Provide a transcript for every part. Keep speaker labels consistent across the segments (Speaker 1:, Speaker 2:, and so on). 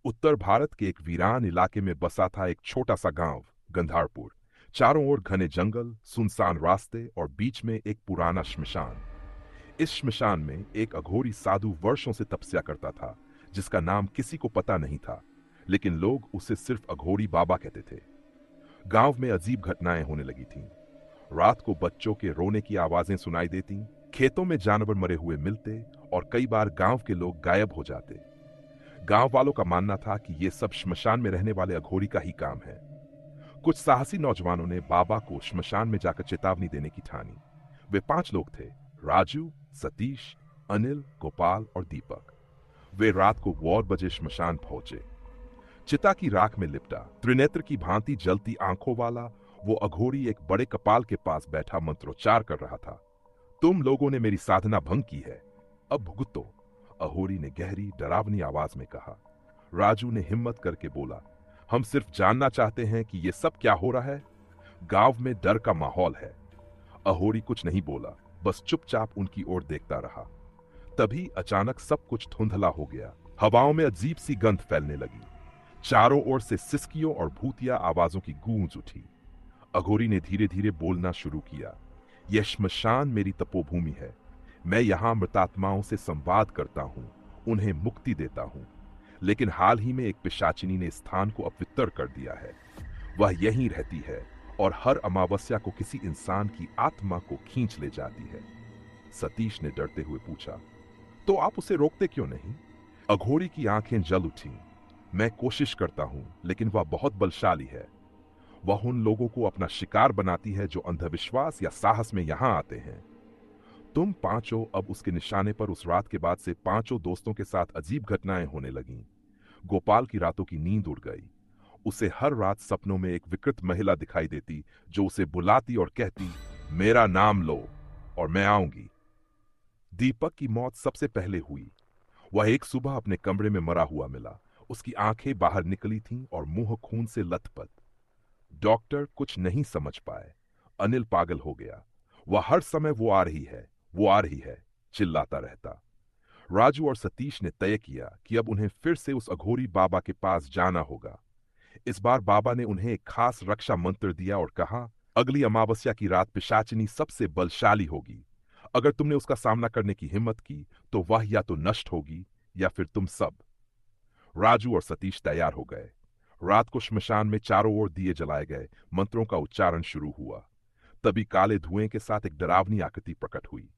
Speaker 1: उत्तर भारत के एक वीरान इलाके में बसा था एक छोटा सा गांव गंधारपुर। चारों ओर घने जंगल, सुनसान रास्ते और बीच में एक पुराना श्मशान। इस श्मशान में एक अघोरी साधु वर्षों से तपस्या करता था, जिसका नाम किसी को पता नहीं था, लेकिन लोग उसे सिर्फ अघोरी बाबा कहते थे। गांव में अजीब घटनाएं होने लगी थीं। रात को बच्चों के रोने की आवाजें सुनाई देती, खेतों में जानवर मरे हुए मिलते और कई बार गांव के लोग गायब हो जाते। गांव वालों का मानना था कि ये सब श्मशान में रहने वाले अघोरी का ही काम है। कुछ साहसी नौजवानों ने बाबा को श्मशान में जाकर चेतावनी देने की ठानी। वे 5 लोग थे: राजू, सतीश, अनिल, गोपाल और दीपक। वे रात को 9 बजे श्मशान पहुंचे। चिता की राख में लिपटा, त्रिनेत्र की भांति जलती आंखों वाला वो अघोरी एक बड़े कपाल के पास बैठा मंत्रोच्चार कर रहा था। तुम लोगों ने मेरी साधना भंग की है, अब भुगतो, अघोरी ने गहरी डरावनी आवाज में कहा। राजू ने हिम्मत करके बोला, हम सिर्फ जानना चाहते हैं कि ये सब क्या हो रहा है। गांव में डर का माहौल है। अघोरी कुछ नहीं बोला, बस चुपचाप उनकी ओर देखता रहा। तभी अचानक सब कुछ धुंधला हो गया। हवाओं में अजीब सी गंध फैलने लगी। चारों ओर से सिसकियों और भूतिया आवाजों की गूंज उठी। अघोरी ने धीरे धीरे बोलना शुरू किया। यह श्मशान मेरी तपोभूमि है। मैं यहां मृतात्माओं से संवाद करता हूं, उन्हें मुक्ति देता हूं। लेकिन हाल ही में एक पिशाचिनी ने स्थान को अपवित्र कर दिया है। वह यहीं रहती है और हर अमावस्या को किसी इंसान की आत्मा को खींच ले जाती है। सतीश ने डरते हुए पूछा, तो आप उसे रोकते क्यों नहीं? अघोरी की आंखें जल उठीं। मैं कोशिश करता हूं, लेकिन वह बहुत बलशाली है। वह उन लोगों को अपना शिकार बनाती है जो अंधविश्वास या साहस में यहां आते हैं। तुम पांचों अब उसके निशाने पर। उस रात के बाद से पांचों दोस्तों के साथ अजीब घटनाएं होने लगीं। गोपाल की रातों की नींद उड़ गई। उसे हर रात सपनों में एक विकृत महिला दिखाई देती, जो उसे बुलाती और कहती, मेरा नाम लो और मैं आऊंगी। दीपक की मौत सबसे पहले हुई। वह एक सुबह अपने कमरे में मरा हुआ मिला। उसकी आंखें बाहर निकली थीं और मुंह खून से लथपथ। डॉक्टर कुछ नहीं समझ पाए। अनिल पागल हो गया। वह हर समय वो आ रही है, वो आ रही है, चिल्लाता रहता। राजू और सतीश ने तय किया कि अब उन्हें फिर से उस अघोरी बाबा के पास जाना होगा। इस बार बाबा ने उन्हें एक खास रक्षा मंत्र दिया और कहा, अगली अमावस्या की रात पिशाचिनी सबसे बलशाली होगी। अगर तुमने उसका सामना करने की हिम्मत की तो वह या तो नष्ट होगी या फिर तुम सब। राजू और सतीश तैयार हो गए। रात को श्मशान में चारों ओर दिए जलाए गए। मंत्रों का उच्चारण शुरू हुआ। तभी काले धुएं के साथ एक डरावनी आकृति प्रकट हुई।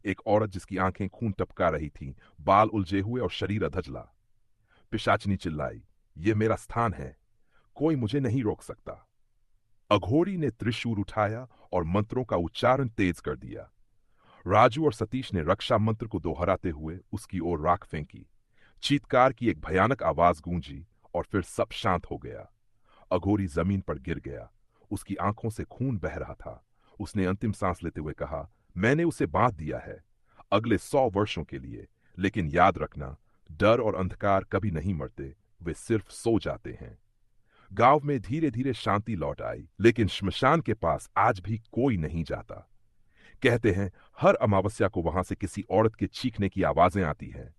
Speaker 1: एक औरत जिसकी आंखें खून टपका रही थीं, बाल उलझे हुए और शरीर अधजला। पिशाचिनी चिल्लाई, ये मेरा स्थान है, कोई मुझे नहीं रोक सकता। अघोरी ने त्रिशूल उठाया और मंत्रों का उच्चारण तेज कर दिया। राजू और सतीश ने रक्षा मंत्र को दोहराते हुए उसकी ओर राख फेंकी। चीत्कार की एक भयानक आवाज गूंजी और फिर सब शांत हो गया। अघोरी जमीन पर गिर गया। उसकी आंखों से खून बह रहा था। उसने अंतिम सांस लेते हुए कहा, मैंने उसे बांध दिया है अगले 100 वर्षों के लिए। लेकिन याद रखना, डर और अंधकार कभी नहीं मरते, वे सिर्फ सो जाते हैं। गांव में धीरे धीरे शांति लौट आई, लेकिन श्मशान के पास आज भी कोई नहीं जाता। कहते हैं हर अमावस्या को वहां से किसी औरत के चीखने की आवाजें आती हैं।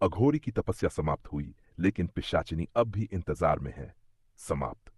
Speaker 1: अघोरी की तपस्या समाप्त हुई, लेकिन पिशाचिनी अब भी इंतजार में है। समाप्त।